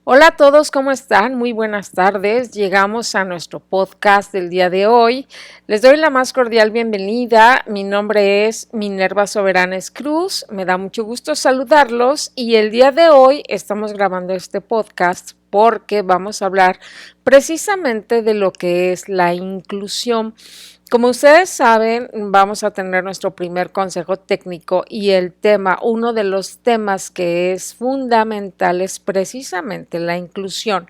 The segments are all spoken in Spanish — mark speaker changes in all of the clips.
Speaker 1: Hola a todos, ¿cómo están? Muy buenas tardes. Llegamos a nuestro podcast del día de hoy. Les doy la más cordial bienvenida. Mi nombre es Minerva Soberanes Cruz. Me da mucho gusto saludarlos y el día de hoy estamos grabando este podcast porque vamos a hablar precisamente de lo que es la inclusión. Como ustedes saben, vamos a tener nuestro primer consejo técnico y el tema, uno de los temas que es fundamental es precisamente la inclusión.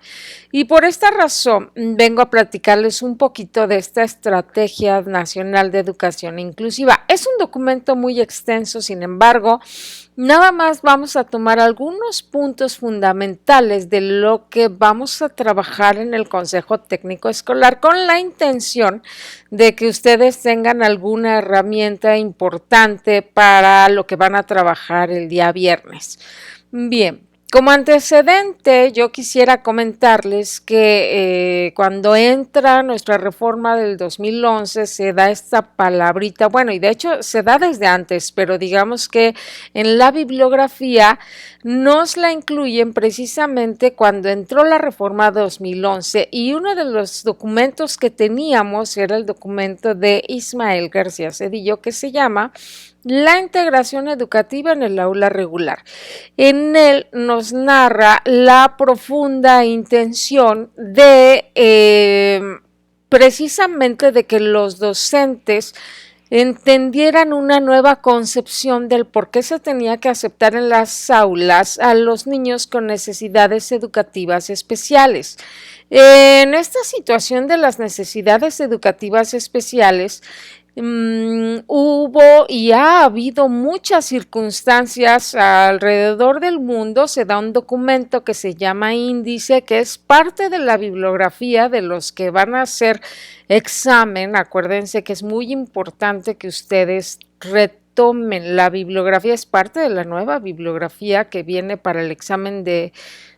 Speaker 1: Y por esta razón vengo a platicarles un poquito de esta Estrategia Nacional de Educación Inclusiva. Es un documento muy extenso, sin embargo, nada más vamos a tomar algunos puntos fundamentales de lo que vamos a trabajar en el Consejo Técnico Escolar con la intención de que ustedes tengan alguna herramienta importante para lo que van a trabajar el día viernes. Bien. Como antecedente, yo quisiera comentarles que cuando entra nuestra reforma del 2011 se da esta palabrita, bueno, y de hecho se da desde antes, pero digamos que en la bibliografía nos la incluyen precisamente cuando entró la reforma 2011 y uno de los documentos que teníamos era el documento de Ismael García Cedillo que se llama La integración educativa en el aula regular. En él nos narra la profunda intención de precisamente de que los docentes entendieran una nueva concepción del por qué se tenía que aceptar en las aulas a los niños con necesidades educativas especiales. En esta situación de las necesidades educativas especiales, hubo y ha habido muchas circunstancias alrededor del mundo. Se da un documento que se llama índice, que es parte de la bibliografía de los que van a hacer examen. Acuérdense que es muy importante que ustedes retomen la bibliografía, es parte de la nueva bibliografía que viene para el examen de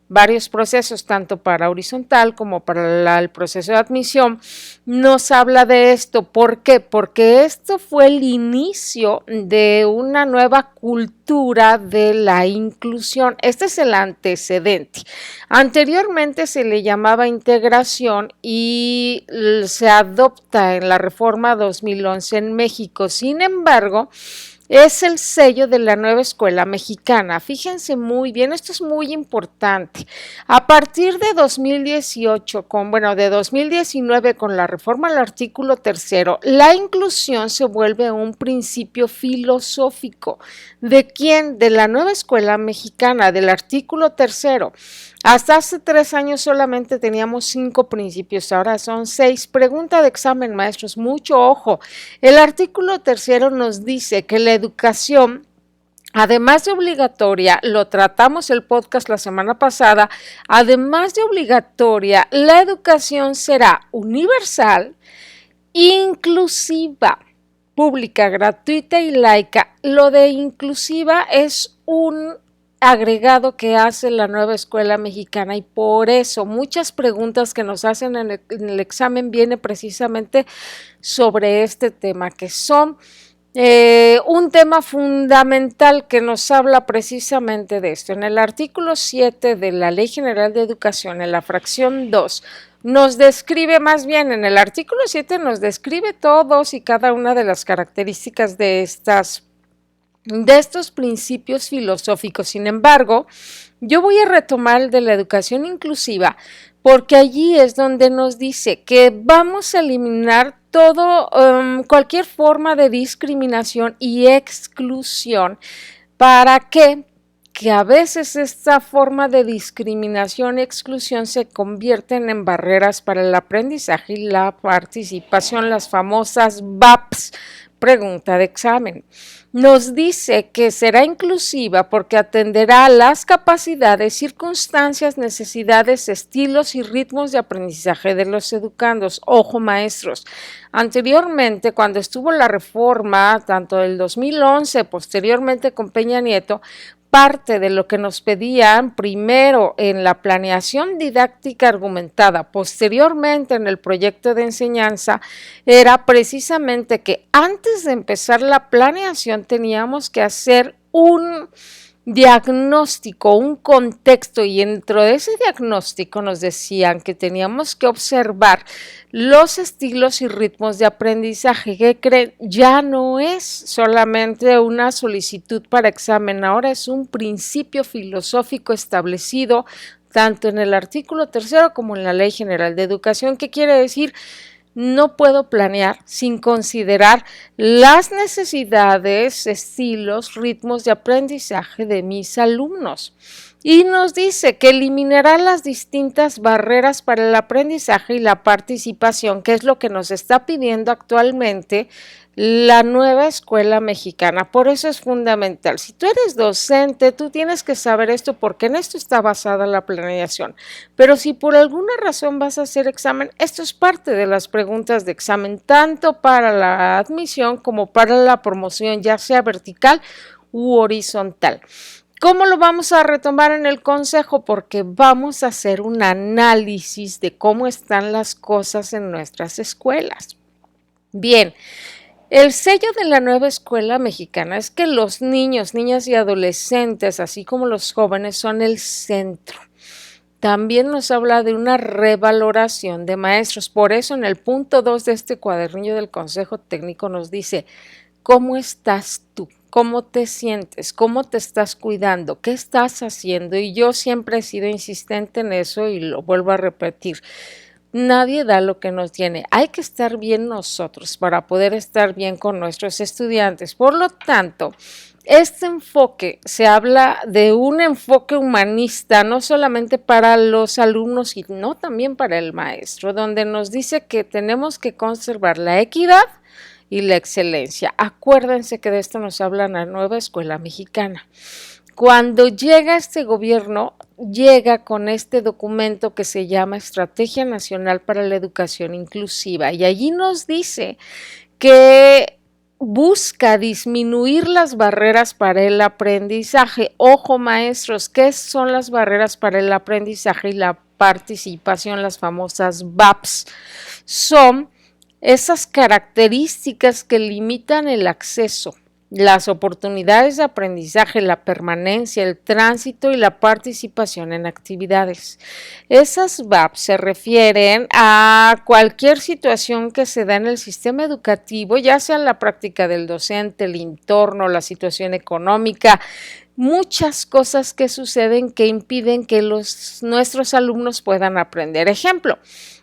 Speaker 1: varios procesos, tanto para horizontal como para el proceso de admisión, nos habla de esto. ¿Por qué? Porque esto fue el inicio de una nueva cultura de la inclusión. Este es el antecedente. Anteriormente se le llamaba integración y se adopta en la reforma 2011 en México. Sin embargo, es el sello de la nueva escuela mexicana. Fíjense muy bien, esto es muy importante. A partir de 2018, de 2019, con la reforma al artículo 3, la inclusión se vuelve un principio filosófico. ¿De quién? De la nueva escuela mexicana, del artículo 3. Hasta hace 3 años solamente teníamos 5 principios, ahora son 6. Pregunta de examen, maestros, mucho ojo. El artículo 3 nos dice que la educación, además de obligatoria, lo tratamos el podcast la semana pasada, además de obligatoria, la educación será universal, inclusiva, pública, gratuita y laica. Lo de inclusiva es un agregado que hace la nueva escuela mexicana y por eso muchas preguntas que nos hacen en el examen viene precisamente sobre este tema, que son un tema fundamental que nos habla precisamente de esto. En el artículo 7 de la Ley General de Educación, en la fracción 2, nos describe, más bien en el artículo 7 nos describe todos y cada una de las características de estos principios filosóficos. Sin embargo, yo voy a retomar el de la educación inclusiva porque allí es donde nos dice que vamos a eliminar cualquier forma de discriminación y exclusión. ¿Para qué? Que a veces esta forma de discriminación y exclusión se convierten en barreras para el aprendizaje y la participación, las famosas VAPs, pregunta de examen. Nos dice que será inclusiva porque atenderá a las capacidades, circunstancias, necesidades, estilos y ritmos de aprendizaje de los educandos. Ojo, maestros, anteriormente, cuando estuvo la reforma, tanto del 2011, posteriormente con Peña Nieto, parte de lo que nos pedían primero en la planeación didáctica argumentada, posteriormente en el proyecto de enseñanza, era precisamente que antes de empezar la planeación teníamos que hacer diagnóstico, un contexto, y dentro de ese diagnóstico nos decían que teníamos que observar los estilos y ritmos de aprendizaje. ¿Qué creen? Ya no es solamente una solicitud para examen, ahora es un principio filosófico establecido tanto en el artículo 3 como en la Ley General de Educación. ¿Qué quiere decir? No puedo planear sin considerar las necesidades, estilos, ritmos de aprendizaje de mis alumnos. Y nos dice que eliminará las distintas barreras para el aprendizaje y la participación, que es lo que nos está pidiendo actualmente la nueva escuela mexicana. Por eso es fundamental. Si tú eres docente, tú tienes que saber esto porque en esto está basada la planeación. Pero si por alguna razón vas a hacer examen, esto es parte de las preguntas de examen, tanto para la admisión como para la promoción, ya sea vertical u horizontal. ¿Cómo lo vamos a retomar en el consejo? Porque vamos a hacer un análisis de cómo están las cosas en nuestras escuelas. Bien. El sello de la nueva escuela mexicana es que los niños, niñas y adolescentes, así como los jóvenes, son el centro. También nos habla de una revaloración de maestros. Por eso en el punto 2 de este cuadernillo del Consejo Técnico nos dice, ¿cómo estás tú? ¿Cómo te sientes? ¿Cómo te estás cuidando? ¿Qué estás haciendo? Y yo siempre he sido insistente en eso y lo vuelvo a repetir. Nadie da lo que nos tiene. Hay que estar bien nosotros para poder estar bien con nuestros estudiantes. Por lo tanto, este enfoque se habla de un enfoque humanista, no solamente para los alumnos, sino también para el maestro, donde nos dice que tenemos que conservar la equidad y la excelencia. Acuérdense que de esto nos habla la nueva escuela mexicana. Cuando llega este gobierno, llega con este documento que se llama Estrategia Nacional para la Educación Inclusiva, y allí nos dice que busca disminuir las barreras para el aprendizaje. Ojo, maestros, ¿qué son las barreras para el aprendizaje y la participación? Las famosas VAPs. Son esas características que limitan el acceso, las oportunidades de aprendizaje, la permanencia, el tránsito y la participación en actividades. Esas VAPs se refieren a cualquier situación que se da en el sistema educativo, ya sea la práctica del docente, el entorno, la situación económica, muchas cosas que suceden que impiden que nuestros alumnos puedan aprender. Ejemplo,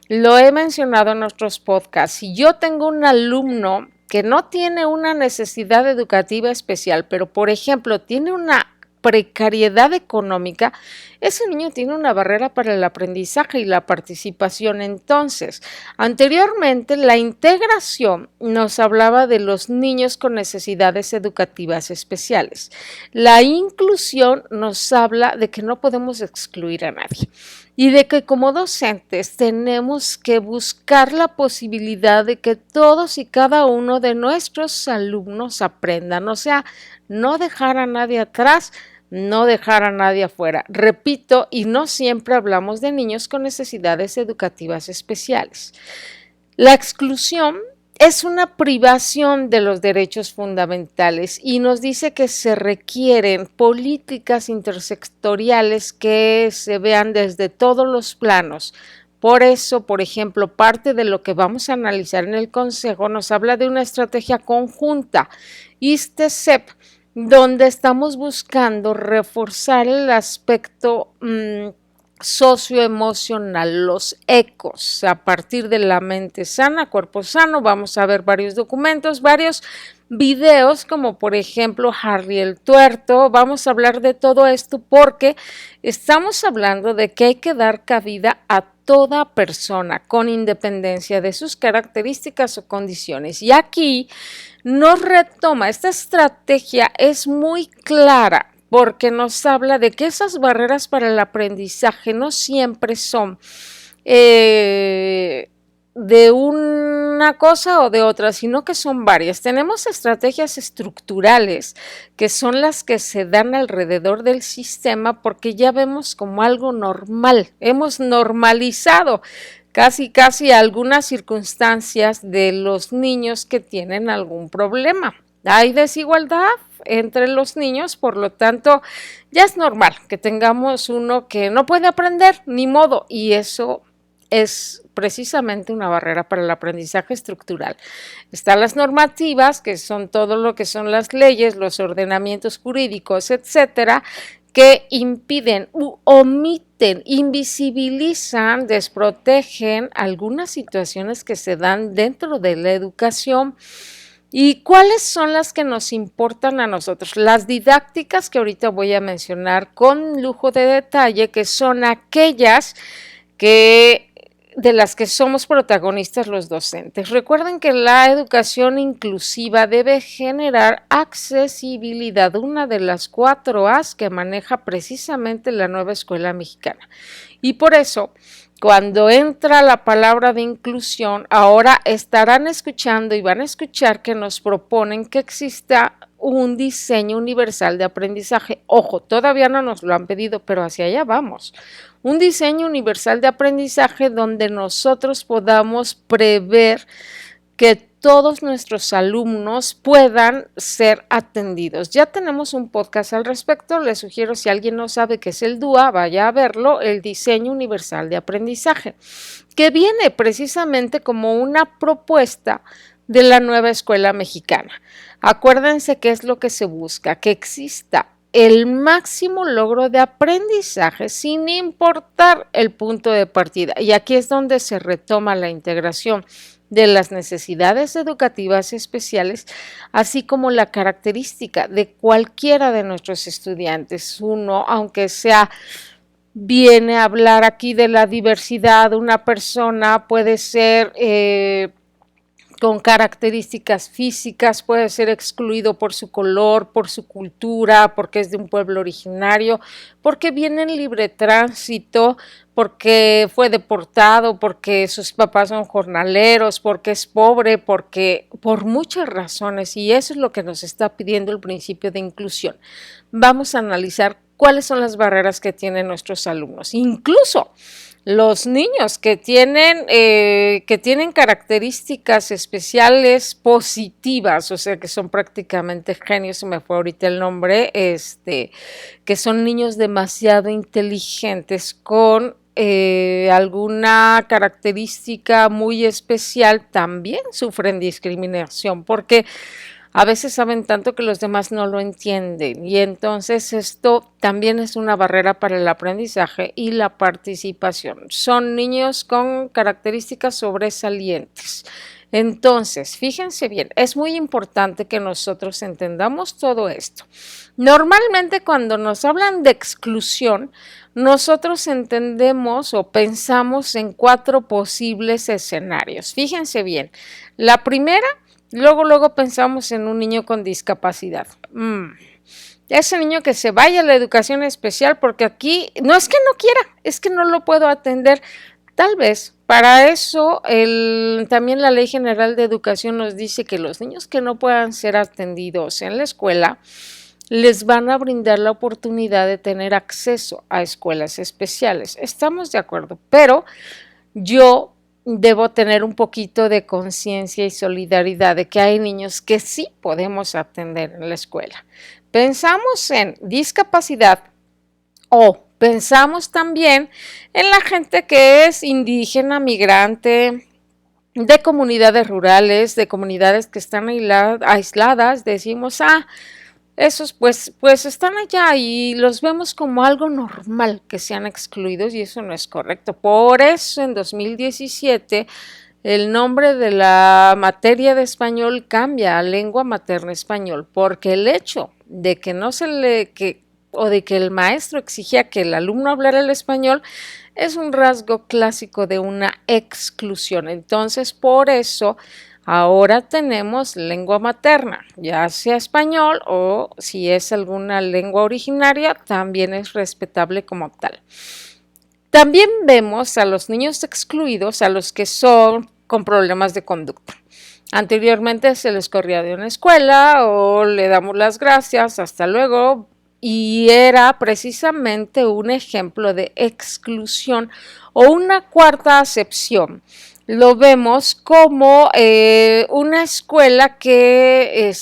Speaker 1: lo he mencionado en otros podcasts. Si yo tengo un alumno que no tiene una necesidad educativa especial, pero por ejemplo tiene una precariedad económica, ese niño tiene una barrera para el aprendizaje y la participación. Entonces, anteriormente la integración nos hablaba de los niños con necesidades educativas especiales. La inclusión nos habla de que no podemos excluir a nadie y de que como docentes tenemos que buscar la posibilidad de que todos y cada uno de nuestros alumnos aprendan, o sea, no dejar a nadie atrás, no dejar a nadie afuera. Repito, y no siempre hablamos de niños con necesidades educativas especiales. La exclusión es una privación de los derechos fundamentales y nos dice que se requieren políticas intersectoriales que se vean desde todos los planos. Por eso, por ejemplo, parte de lo que vamos a analizar en el Consejo nos habla de una estrategia conjunta, ISTE-CEP, donde estamos buscando reforzar el aspecto socioemocional, los ecos, a partir de la mente sana, cuerpo sano. Vamos a ver varios documentos, varios videos, como por ejemplo Harry el Tuerto. Vamos a hablar de todo esto porque estamos hablando de que hay que dar cabida a toda persona con independencia de sus características o condiciones. Y aquí nos retoma, esta estrategia es muy clara porque nos habla de que esas barreras para el aprendizaje no siempre son de una cosa o de otra, sino que son varias. Tenemos estrategias estructurales que son las que se dan alrededor del sistema porque ya vemos como algo normal, hemos normalizado casi algunas circunstancias de los niños que tienen algún problema. ¿Hay desigualdad? entre los niños, por lo tanto, ya es normal que tengamos uno que no puede aprender, ni modo, y eso es precisamente una barrera para el aprendizaje estructural. Están las normativas, que son todo lo que son las leyes, los ordenamientos jurídicos, etcétera, que impiden, omiten, invisibilizan, desprotegen algunas situaciones que se dan dentro de la educación. ¿Y cuáles son las que nos importan a nosotros? Las didácticas que ahorita voy a mencionar con lujo de detalle, que son aquellas que de las que somos protagonistas los docentes. Recuerden que la educación inclusiva debe generar accesibilidad, una de las 4 A's que maneja precisamente la nueva escuela mexicana. Y por eso, cuando entra la palabra de inclusión, ahora estarán escuchando y van a escuchar que nos proponen que exista un diseño universal de aprendizaje. Ojo, todavía no nos lo han pedido, pero hacia allá vamos. Un diseño universal de aprendizaje donde nosotros podamos prever que todos nuestros alumnos puedan ser atendidos. Ya tenemos un podcast al respecto, les sugiero, si alguien no sabe qué es el DUA, vaya a verlo, el diseño universal de aprendizaje, que viene precisamente como una propuesta de la nueva escuela mexicana. Acuérdense qué es lo que se busca, que exista el máximo logro de aprendizaje sin importar el punto de partida. Y aquí es donde se retoma la integración de las necesidades educativas especiales, así como la característica de cualquiera de nuestros estudiantes. Uno, aunque sea, viene a hablar aquí de la diversidad, una persona puede ser con características físicas, puede ser excluido por su color, por su cultura, porque es de un pueblo originario, porque viene en libre tránsito, porque fue deportado, porque sus papás son jornaleros, porque es pobre, porque por muchas razones, y eso es lo que nos está pidiendo el principio de inclusión. Vamos a analizar cuáles son las barreras que tienen nuestros alumnos, incluso los niños que tienen características especiales positivas, o sea que son prácticamente genios, se me fue ahorita el nombre, que son niños demasiado inteligentes con alguna característica muy especial, también sufren discriminación, porque a veces saben tanto que los demás no lo entienden, y entonces esto también es una barrera para el aprendizaje y la participación. Son niños con características sobresalientes. Entonces, fíjense bien, es muy importante que nosotros entendamos todo esto. Normalmente cuando nos hablan de exclusión, nosotros entendemos o pensamos en 4 posibles escenarios. Fíjense bien, la primera, luego pensamos en un niño con discapacidad. Ese niño que se vaya a la educación especial porque aquí no es que no quiera, es que no lo puedo atender. Tal vez para eso también la Ley General de Educación nos dice que los niños que no puedan ser atendidos en la escuela les van a brindar la oportunidad de tener acceso a escuelas especiales. Estamos de acuerdo, pero yo debo tener un poquito de conciencia y solidaridad de que hay niños que sí podemos atender en la escuela. Pensamos en discapacidad o pensamos también en la gente que es indígena, migrante, de comunidades rurales, de comunidades que están aisladas, decimos, esos pues están allá y los vemos como algo normal que sean excluidos, y eso no es correcto. Por eso en 2017 el nombre de la materia de español cambia a lengua materna español, porque el hecho de que no se le o de que el maestro exigía que el alumno hablara el español es un rasgo clásico de una exclusión. Entonces, por eso ahora tenemos lengua materna, ya sea español o si es alguna lengua originaria, también es respetable como tal. También vemos a los niños excluidos, a los que son con problemas de conducta. Anteriormente se les corría de una escuela o le damos las gracias, hasta luego, y era precisamente un ejemplo de exclusión o una cuarta acepción. lo vemos como una escuela que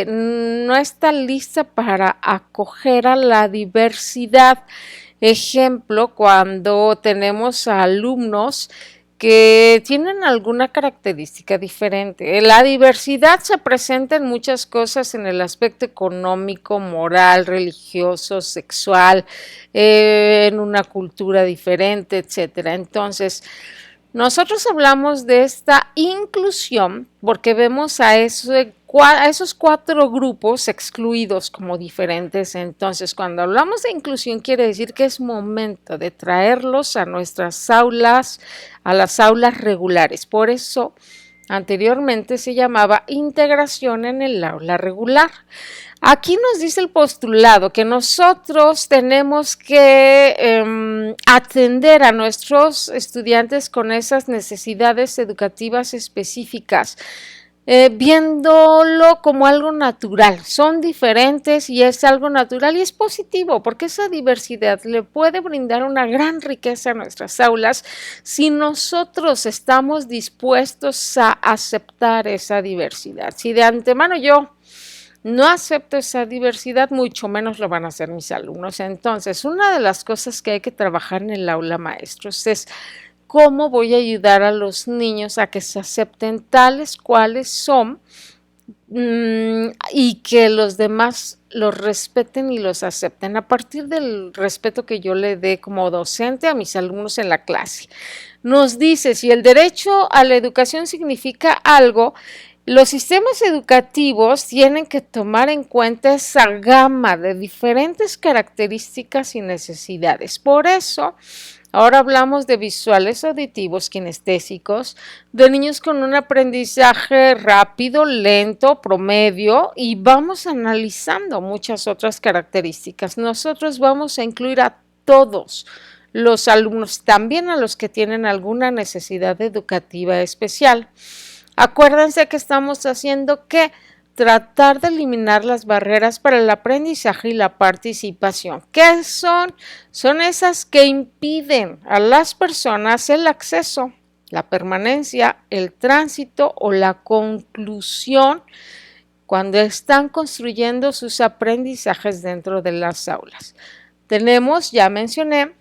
Speaker 1: no está lista para acoger a la diversidad. Ejemplo, cuando tenemos a alumnos que tienen alguna característica diferente. La diversidad se presenta en muchas cosas en el aspecto económico, moral, religioso, sexual, en una cultura diferente, etcétera. Entonces, nosotros hablamos de esta inclusión porque vemos a esos 4 grupos excluidos como diferentes. Entonces, cuando hablamos de inclusión, quiere decir que es momento de traerlos a nuestras aulas, a las aulas regulares. Por eso, anteriormente se llamaba integración en el aula regular. Aquí nos dice el postulado que nosotros tenemos que atender a nuestros estudiantes con esas necesidades educativas específicas, viéndolo como algo natural. Son diferentes y es algo natural y es positivo porque esa diversidad le puede brindar una gran riqueza a nuestras aulas si nosotros estamos dispuestos a aceptar esa diversidad. Si de antemano yo no acepto esa diversidad, mucho menos lo van a hacer mis alumnos. Entonces, una de las cosas que hay que trabajar en el aula, maestros, es cómo voy a ayudar a los niños a que se acepten tales cuales son y que los demás los respeten y los acepten a partir del respeto que yo le dé como docente a mis alumnos en la clase. Nos dice, si el derecho a la educación significa algo, los sistemas educativos tienen que tomar en cuenta esa gama de diferentes características y necesidades. Por eso, ahora hablamos de visuales, auditivos, kinestésicos, de niños con un aprendizaje rápido, lento, promedio, y vamos analizando muchas otras características. Nosotros vamos a incluir a todos los alumnos, también a los que tienen alguna necesidad educativa especial. Acuérdense que estamos haciendo que tratar de eliminar las barreras para el aprendizaje y la participación. ¿Qué son? Son esas que impiden a las personas el acceso, la permanencia, el tránsito o la conclusión cuando están construyendo sus aprendizajes dentro de las aulas. Tenemos, ya mencioné,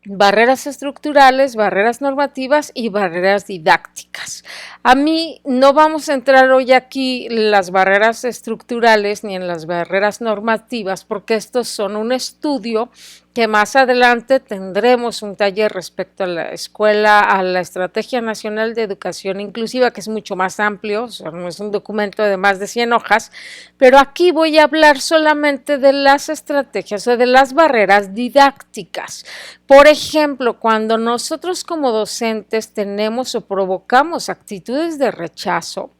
Speaker 1: barreras estructurales, barreras normativas y barreras didácticas. A mí no vamos a entrar hoy aquí en las barreras estructurales ni en las barreras normativas porque estos son un estudio que más adelante tendremos un taller respecto a la escuela, a la Estrategia Nacional de Educación Inclusiva, que es mucho más amplio, es un documento de más de 100 hojas, pero aquí voy a hablar solamente de las estrategias o de las barreras didácticas. Por ejemplo, cuando nosotros como docentes tenemos o provocamos actitudes de rechazo,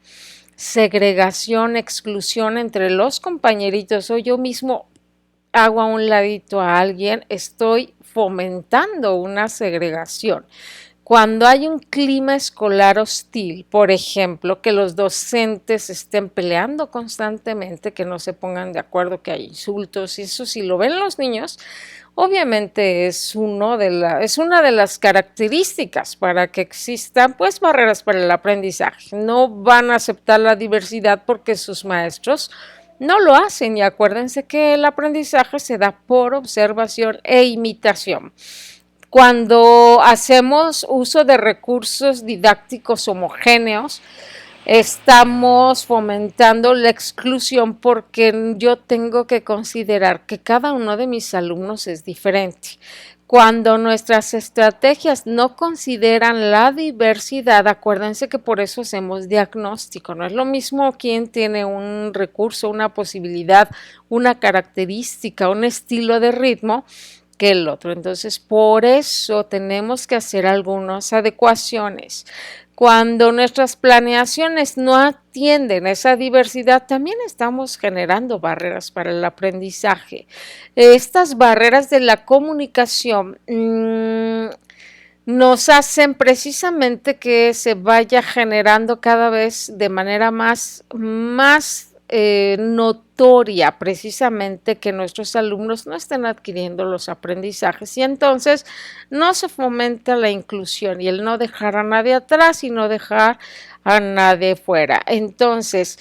Speaker 1: segregación, exclusión entre los compañeritos o yo mismo hago a un ladito a alguien, estoy fomentando una segregación. Cuando hay un clima escolar hostil, por ejemplo, que los docentes estén peleando constantemente, que no se pongan de acuerdo, que hay insultos, y eso si lo ven los niños, obviamente es una de las características para que existan pues barreras para el aprendizaje. No van a aceptar la diversidad porque sus maestros no lo hacen y acuérdense que el aprendizaje se da por observación e imitación. Cuando hacemos uso de recursos didácticos homogéneos, estamos fomentando la exclusión porque yo tengo que considerar que cada uno de mis alumnos es diferente. Cuando nuestras estrategias no consideran la diversidad, acuérdense que por eso hacemos diagnóstico. No es lo mismo quien tiene un recurso, una posibilidad, una característica, un estilo de ritmo que el otro. Entonces, por eso tenemos que hacer algunas adecuaciones. Cuando nuestras planeaciones no atienden a esa diversidad, también estamos generando barreras para el aprendizaje. Estas barreras de la comunicación nos hacen precisamente que se vaya generando cada vez de manera más notoria precisamente que nuestros alumnos no estén adquiriendo los aprendizajes y entonces no se fomenta la inclusión y el no dejar a nadie atrás y no dejar a nadie fuera. Entonces,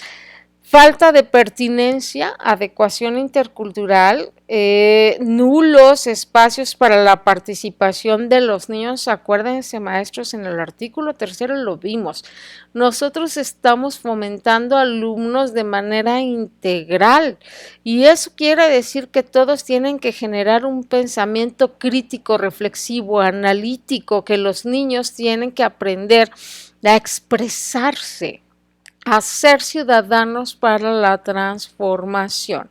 Speaker 1: falta de pertinencia, adecuación intercultural, nulos espacios para la participación de los niños. Acuérdense, maestros, en el artículo 3 lo vimos. Nosotros estamos fomentando alumnos de manera integral y eso quiere decir que todos tienen que generar un pensamiento crítico, reflexivo, analítico, que los niños tienen que aprender a expresarse, a ser ciudadanos para la transformación.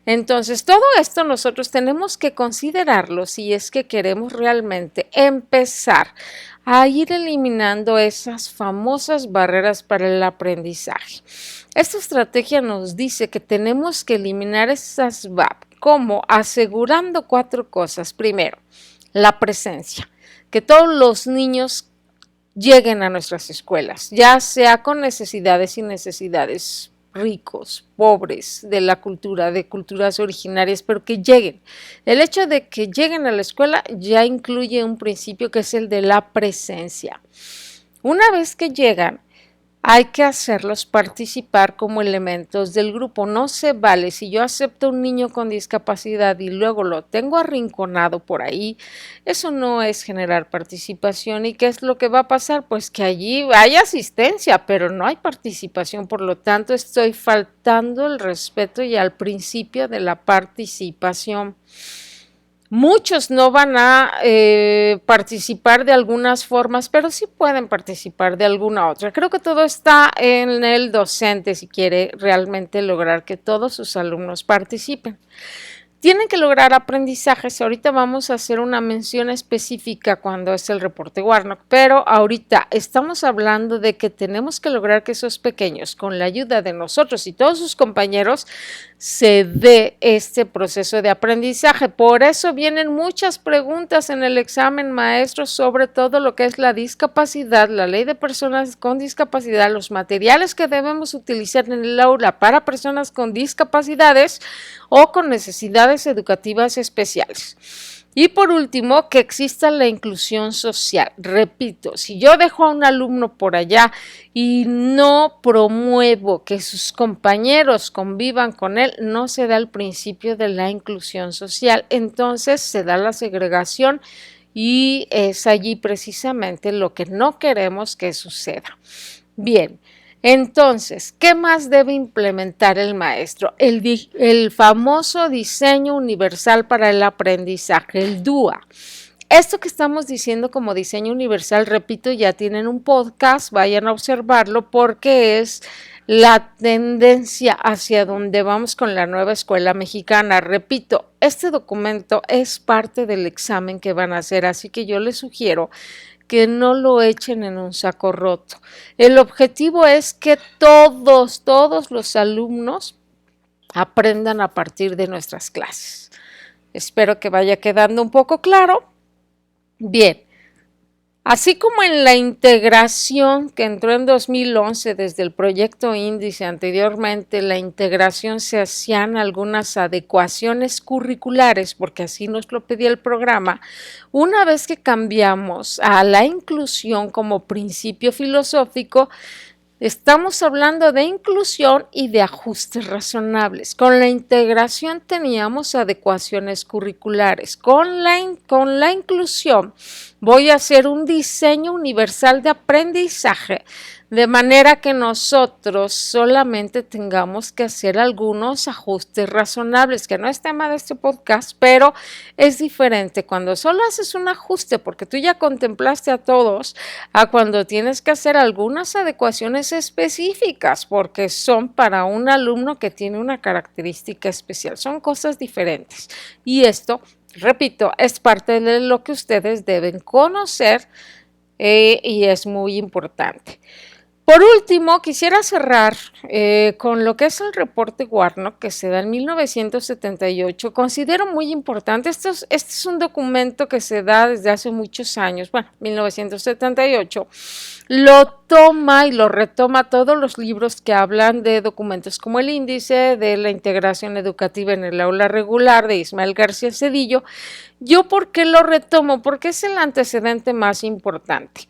Speaker 1: Entonces, todo esto nosotros tenemos que considerarlo si es que queremos realmente empezar a ir eliminando esas famosas barreras para el aprendizaje. Esta estrategia nos dice que tenemos que eliminar esas VAP, como asegurando 4 cosas. Primero, la presencia, que todos los niños lleguen a nuestras escuelas, ya sea con necesidades y necesidades, ricos, pobres, de la cultura, de culturas originarias, pero que lleguen. El hecho de que lleguen a la escuela ya incluye un principio que es el de la presencia. Una vez que llegan, hay que hacerlos participar como elementos del grupo. No se vale si yo acepto un niño con discapacidad y luego lo tengo arrinconado por ahí. Eso no es generar participación. ¿Y qué es lo que va a pasar? Pues que allí hay asistencia, pero no hay participación. Por lo tanto, estoy faltando el respeto y al principio de la participación. Muchos no van a participar de algunas formas, pero sí pueden participar de alguna otra. Creo que todo está en el docente si quiere realmente lograr que todos sus alumnos participen. Tienen que lograr aprendizajes. Ahorita vamos a hacer una mención específica cuando es el reporte Warnock, pero ahorita estamos hablando de que tenemos que lograr que esos pequeños, con la ayuda de nosotros y todos sus compañeros, se dé este proceso de aprendizaje. Por eso vienen muchas preguntas en el examen, maestros, sobre todo lo que es la discapacidad, la ley de personas con discapacidad, los materiales que debemos utilizar en el aula para personas con discapacidades o con necesidades educativas especiales. Y por último, que exista la inclusión social. Repito, si yo dejo a un alumno por allá y no promuevo que sus compañeros convivan con él, no se da el principio de la inclusión social. Entonces se da la segregación y es allí precisamente lo que no queremos que suceda. Bien. Entonces, ¿qué más debe implementar el maestro? El famoso diseño universal para el aprendizaje, el DUA. Esto que estamos diciendo como diseño universal, repito, ya tienen un podcast, vayan a observarlo porque es la tendencia hacia donde vamos con la nueva escuela mexicana. Repito, este documento es parte del examen que van a hacer, así que yo les sugiero que no lo echen en un saco roto. El objetivo es que todos los alumnos aprendan a partir de nuestras clases. Espero que vaya quedando un poco claro. Bien, así como en la integración que entró en 2011 desde el proyecto Índice, anteriormente la integración se hacían algunas adecuaciones curriculares, porque así nos lo pedía el programa. Una vez que cambiamos a la inclusión como principio filosófico, estamos hablando de inclusión y de ajustes razonables. Con la integración teníamos adecuaciones curriculares. Con la inclusión voy a hacer un diseño universal de aprendizaje, de manera que nosotros solamente tengamos que hacer algunos ajustes razonables, que no es tema de este podcast, pero es diferente cuando solo haces un ajuste porque tú ya contemplaste a todos, a cuando tienes que hacer algunas adecuaciones específicas porque son para un alumno que tiene una característica especial. Son cosas diferentes. Y esto, repito, es parte de lo que ustedes deben conocer y es muy importante. Por último, quisiera cerrar con lo que es el reporte Warnock, que se da en 1978. Considero muy importante, este es un documento que se da desde hace muchos años, bueno, 1978. Lo toma y lo retoma todos los libros que hablan de documentos como el índice de la integración educativa en el aula regular de Ismael García Cedillo. ¿Yo por qué lo retomo? Porque es el antecedente más importante.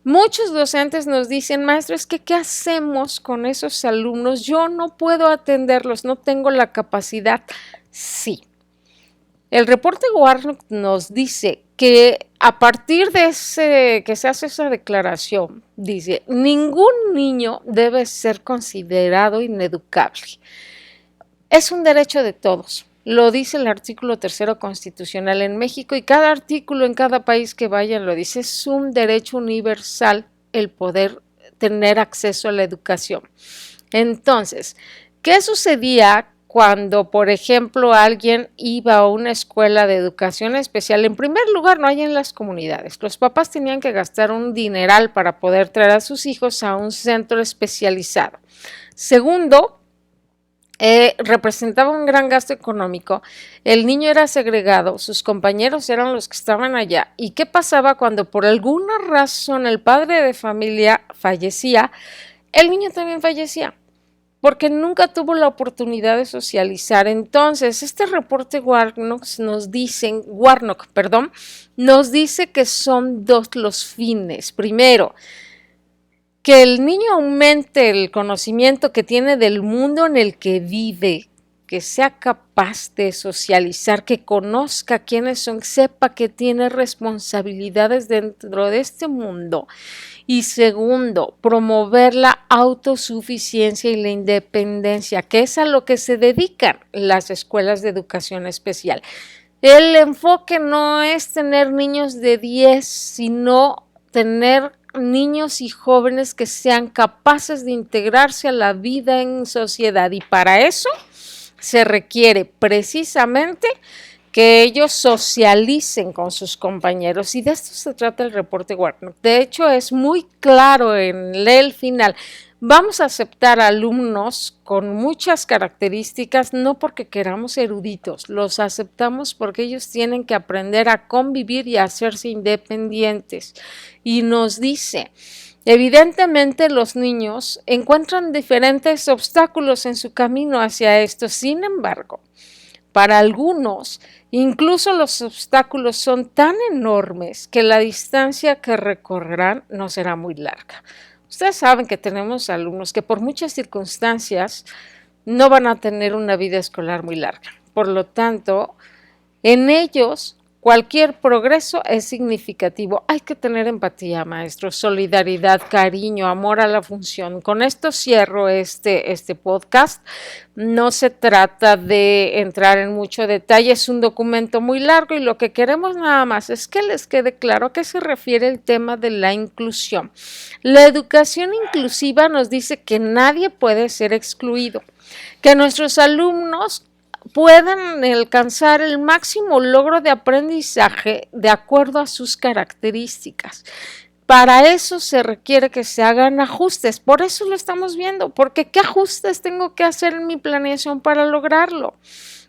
Speaker 1: Muchos docentes nos dicen, maestro, es que ¿qué hacemos con esos alumnos? Yo no puedo atenderlos, no tengo la capacidad. Sí. El reporte Warnock nos dice que a partir de que se hace esa declaración, dice, ningún niño debe ser considerado ineducable. Es un derecho de todos. Lo dice el artículo 3 constitucional en México y cada artículo en cada país que vayan lo dice. Es un derecho universal el poder tener acceso a la educación. Entonces, ¿qué sucedía cuando, por ejemplo, alguien iba a una escuela de educación especial? En primer lugar, no hay en las comunidades. Los papás tenían que gastar un dineral para poder traer a sus hijos a un centro especializado. Segundo, representaba un gran gasto económico, el niño era segregado, sus compañeros eran los que estaban allá. ¿Y qué pasaba cuando por alguna razón el padre de familia fallecía? El niño también fallecía, porque nunca tuvo la oportunidad de socializar. Entonces, este reporte Warnock nos dice que son dos los fines. Primero, que el niño aumente el conocimiento que tiene del mundo en el que vive, que sea capaz de socializar, que conozca quiénes son, sepa que tiene responsabilidades dentro de este mundo. Y segundo, promover la autosuficiencia y la independencia, que es a lo que se dedican las escuelas de educación especial. El enfoque no es tener niños de 10, sino tener niños y jóvenes que sean capaces de integrarse a la vida en sociedad, y para eso se requiere precisamente que ellos socialicen con sus compañeros, y de esto se trata el reporte Warnock. De hecho, es muy claro en el final. Vamos a aceptar alumnos con muchas características, no porque queramos eruditos, los aceptamos porque ellos tienen que aprender a convivir y a hacerse independientes. Y nos dice, evidentemente los niños encuentran diferentes obstáculos en su camino hacia esto, sin embargo, para algunos, incluso los obstáculos son tan enormes que la distancia que recorrerán no será muy larga. Ustedes saben que tenemos alumnos que por muchas circunstancias no van a tener una vida escolar muy larga. Por lo tanto, en ellos cualquier progreso es significativo. Hay que tener empatía, maestros, solidaridad, cariño, amor a la función. Con esto cierro este podcast. No se trata de entrar en mucho detalle, es un documento muy largo y lo que queremos nada más es que les quede claro a qué se refiere el tema de la inclusión. La educación inclusiva nos dice que nadie puede ser excluido, que nuestros alumnos puedan alcanzar el máximo logro de aprendizaje de acuerdo a sus características. Para eso se requiere que se hagan ajustes, por eso lo estamos viendo, porque ¿qué ajustes tengo que hacer en mi planeación para lograrlo?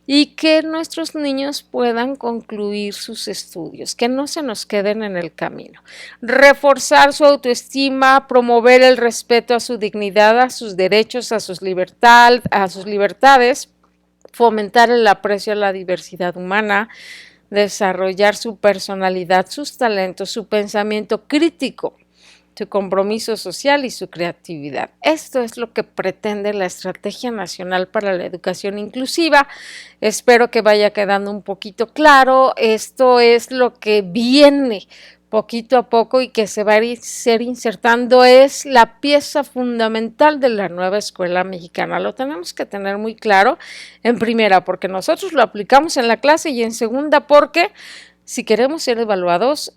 Speaker 1: Y que nuestros niños puedan concluir sus estudios, que no se nos queden en el camino. Reforzar su autoestima, promover el respeto a su dignidad, a sus derechos, a sus libertades, fomentar el aprecio a la diversidad humana, desarrollar su personalidad, sus talentos, su pensamiento crítico, su compromiso social y su creatividad. Esto es lo que pretende la Estrategia Nacional para la Educación Inclusiva. Espero que vaya quedando un poquito claro. Esto es lo que viene poquito a poco y que se va a ir insertando, es la pieza fundamental de la nueva escuela mexicana. Lo tenemos que tener muy claro, en primera, porque nosotros lo aplicamos en la clase, y en segunda, porque si queremos ser evaluados,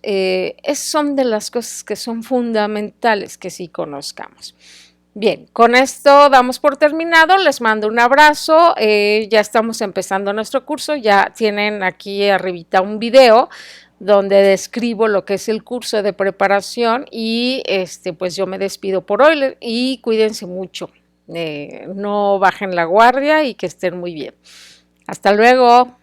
Speaker 1: son de las cosas que son fundamentales que sí conozcamos. Bien, con esto damos por terminado, les mando un abrazo, ya estamos empezando nuestro curso, ya tienen aquí arribita un video donde describo lo que es el curso de preparación y pues yo me despido por hoy y cuídense mucho, no bajen la guardia y que estén muy bien. Hasta luego.